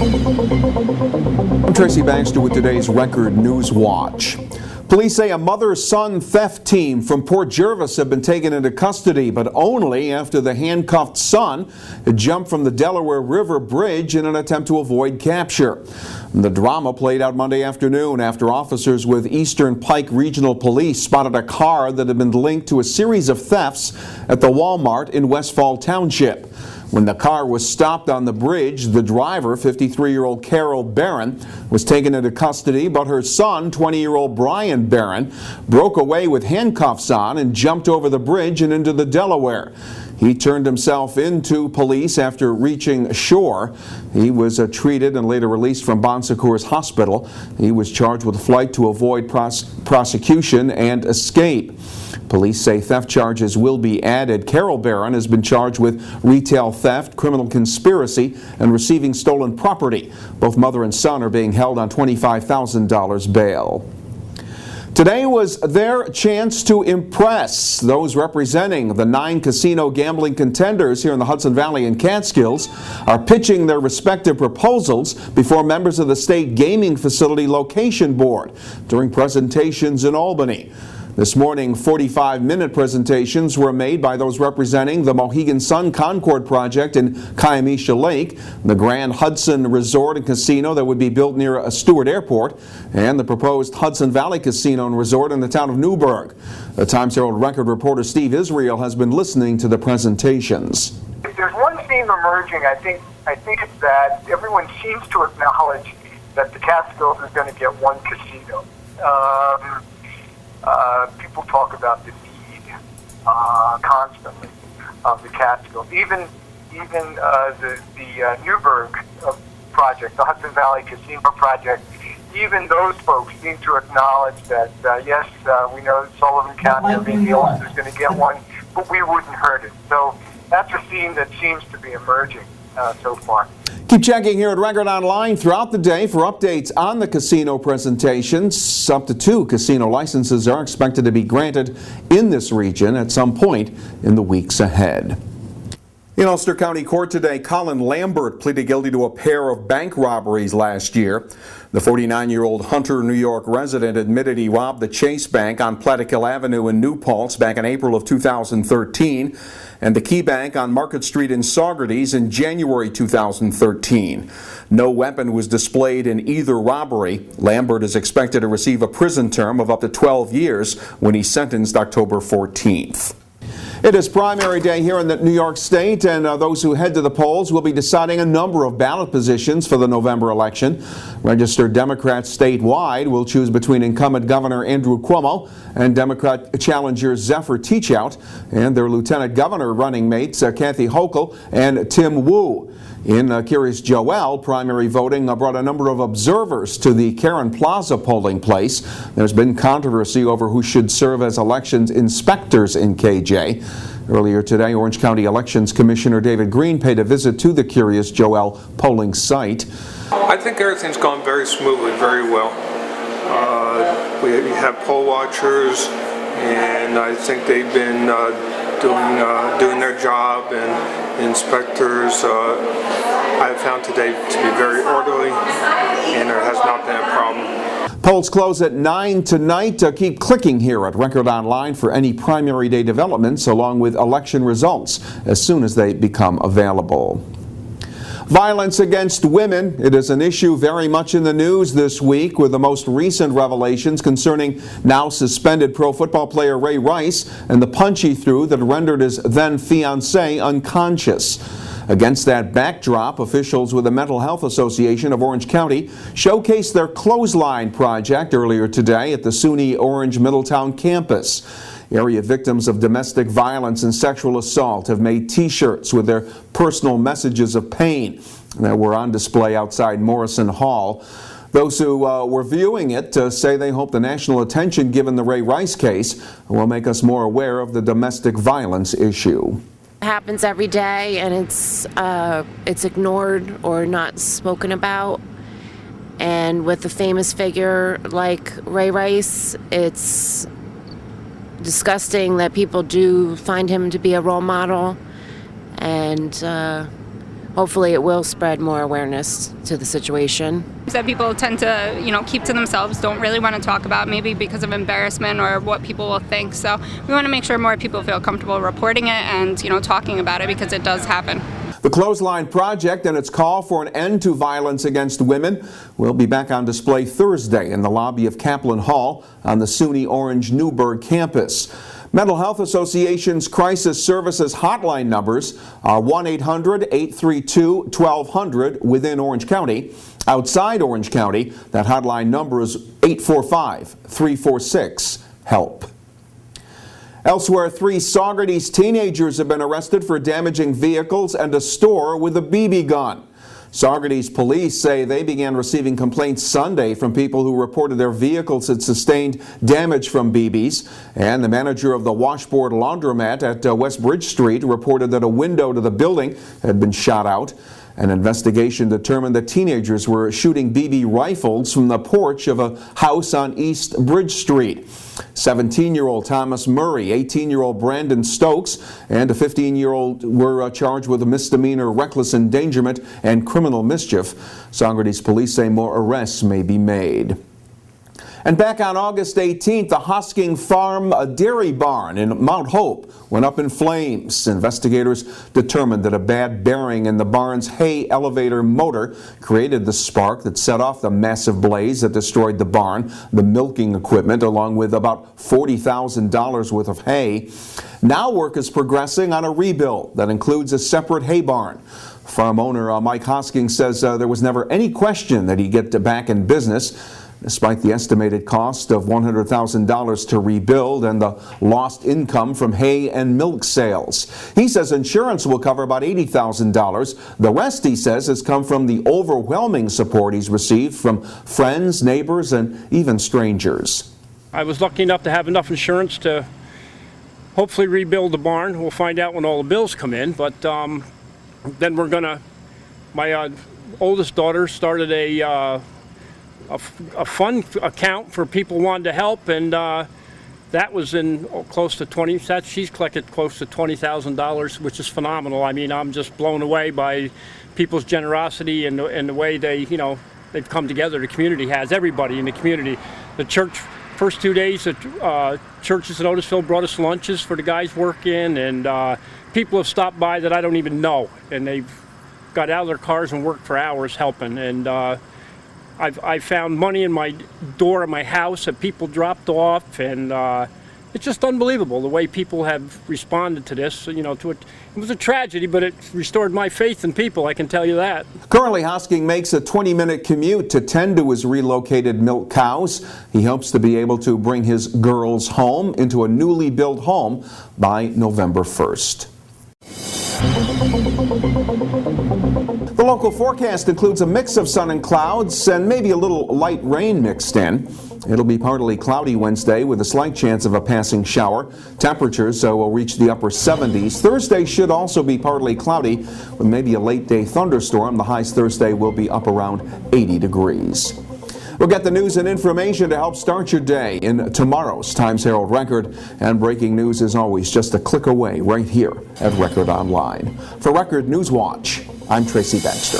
I'm Tracy Baxter with today's Record Newswatch. Police say a mother-son theft team from Port Jervis have been taken into custody, but only after the handcuffed son had jumped from the Delaware River Bridge in an attempt to avoid capture. The drama played out Monday afternoon after officers with Eastern Pike Regional Police spotted a car that had been linked to a series of thefts at the Walmart in Westfall Township. When the car was stopped on the bridge, the driver, 53-year-old Carol Barron, was taken into custody, but her son, 20-year-old Brian Barron, broke away with handcuffs on and jumped over the bridge and into the Delaware. He turned himself into police after reaching shore. He was treated and later released from Bon Secours Hospital. He was charged with flight to avoid prosecution and escape. Police say theft charges will be added. Carol Barron has been charged with retail theft, criminal conspiracy, and receiving stolen property. Both mother and son are being held on $25,000 bail. Today was their chance to impress. Those representing the 9 casino gambling contenders here in the Hudson Valley and Catskills are pitching their respective proposals before members of the State Gaming Facility Location Board during presentations in Albany. This morning, 45-minute presentations were made by those representing the Mohegan Sun Concord project in Kiamisha Lake, the Grand Hudson Resort and Casino that would be built near Stewart Airport, and the proposed Hudson Valley Casino and Resort in the town of Newburgh. The Times-Herald Record reporter Steve Israel has been listening to the presentations. If there's one theme emerging, I think it's that everyone seems to acknowledge that the Catskills is going to get one casino. People talk about the need constantly of the Catskills. Even the Newburgh project, the Hudson Valley Casino project, even those folks seem to acknowledge that, yes, we know that Sullivan County or maybe Olds is going to get one, but we wouldn't hurt it. So that's a theme that seems to be emerging so far. Keep checking here at Record Online throughout the day for updates on the casino presentations. Up to 2 casino licenses are expected to be granted in this region at some point in the weeks ahead. In Ulster County Court today, Colin Lambert pleaded guilty to a pair of bank robberies last year. The 49-year-old Hunter, New York resident admitted he robbed the Chase Bank on Plattekill Avenue in New Paltz back in April of 2013 and the Key Bank on Market Street in Saugerties in January 2013. No weapon was displayed in either robbery. Lambert is expected to receive a prison term of up to 12 years when he's sentenced October 14th. It is primary day here in the New York State, and those who head to the polls will be deciding a number of ballot positions for the November election. Registered Democrats statewide will choose between incumbent Governor Andrew Cuomo and Democrat challenger Zephyr Teachout and their Lieutenant Governor running mates Kathy Hochul and Tim Wu. In Curious Joel, primary voting brought a number of observers to the Karen Plaza polling place. There's been controversy over who should serve as elections inspectors in KJ. Earlier today, Orange County Elections Commissioner David Green paid a visit to the Curious Joel polling site. I think everything's gone very smoothly, very well. We have poll watchers, and I think they've been doing their job, and inspectors I found today to be very orderly, and there has not been a problem. Polls close at 9 tonight. Keep clicking here at Record Online for any primary day developments along with election results as soon as they become available. Violence against women. It is an issue very much in the news this week with the most recent revelations concerning now suspended pro football player Ray Rice and the punch he threw that rendered his then fiancée unconscious. Against that backdrop, officials with the Mental Health Association of Orange County showcased their clothesline project earlier today at the SUNY Orange Middletown campus. Area victims of domestic violence and sexual assault have made T-shirts with their personal messages of pain that were on display outside Morrison Hall. Those who were viewing it say they hope the national attention given the Ray Rice case will make us more aware of the domestic violence issue. It happens every day, and it's ignored or not spoken about. And with a famous figure like Ray Rice, it's disgusting that people do find him to be a role model, and hopefully it will spread more awareness to the situation. That people tend to, keep to themselves, don't really want to talk about, maybe because of embarrassment or what people will think. So we want to make sure more people feel comfortable reporting it and, talking about it, because it does happen. The Clothesline Project and its call for an end to violence against women will be back on display Thursday in the lobby of Kaplan Hall on the SUNY Orange Newburgh campus. Mental Health Association's crisis services hotline numbers are 1-800-832-1200 within Orange County. Outside Orange County, that hotline number is 845-346-HELP. Elsewhere, 3 Saugerties teenagers have been arrested for damaging vehicles and a store with a BB gun. Saugerties police say they began receiving complaints Sunday from people who reported their vehicles had sustained damage from BBs, and the manager of the washboard laundromat at West Bridge Street reported that a window to the building had been shot out. An investigation determined that teenagers were shooting BB rifles from the porch of a house on East Bridge Street. 17-year-old Thomas Murray, 18-year-old Brandon Stokes, and a 15-year-old were charged with a misdemeanor reckless endangerment and criminal mischief. Saugerties police say more arrests may be made. And back on August 18th, the Hoskinson Farm dairy barn in Mount Hope went up in flames. Investigators determined that a bad bearing in the barn's hay elevator motor created the spark that set off the massive blaze that destroyed the barn, the milking equipment, along with about $40,000 worth of hay. Now work is progressing on a rebuild that includes a separate hay barn. Farm owner Mike Hoskinson says there was never any question that he'd get back in business, despite the estimated cost of $100,000 to rebuild and the lost income from hay and milk sales. He says insurance will cover about $80,000. The rest, he says, has come from the overwhelming support he's received from friends, neighbors, and even strangers. I was lucky enough to have enough insurance to hopefully rebuild the barn. We'll find out when all the bills come in, but then we're gonna, my oldest daughter started a fund account for people wanting to help, and that was in close to she's collected close to $20,000, which is phenomenal. I mean, I'm just blown away by people's generosity and the way they, they've come together. The community has, everybody in the community. The church, first 2 days, the churches in Otisville brought us lunches for the guys working, and people have stopped by that I don't even know, and they've got out of their cars and worked for hours helping. And I found money in my door of my house that people dropped off, and it's just unbelievable the way people have responded to this. To it. It was a tragedy, but it restored my faith in people, I can tell you that. Currently, Hosking makes a 20-minute commute to tend to his relocated milk cows. He hopes to be able to bring his girls home into a newly built home by November 1st. The local forecast includes a mix of sun and clouds and maybe a little light rain mixed in. It'll be partly cloudy Wednesday with a slight chance of a passing shower. Temperatures will reach the upper 70s. Thursday should also be partly cloudy with maybe a late day thunderstorm. The highs Thursday will be up around 80 degrees. We'll get the news and information to help start your day in tomorrow's Times Herald Record. And breaking news is always just a click away right here at Record Online. For Record Newswatch, I'm Tracy Baxter.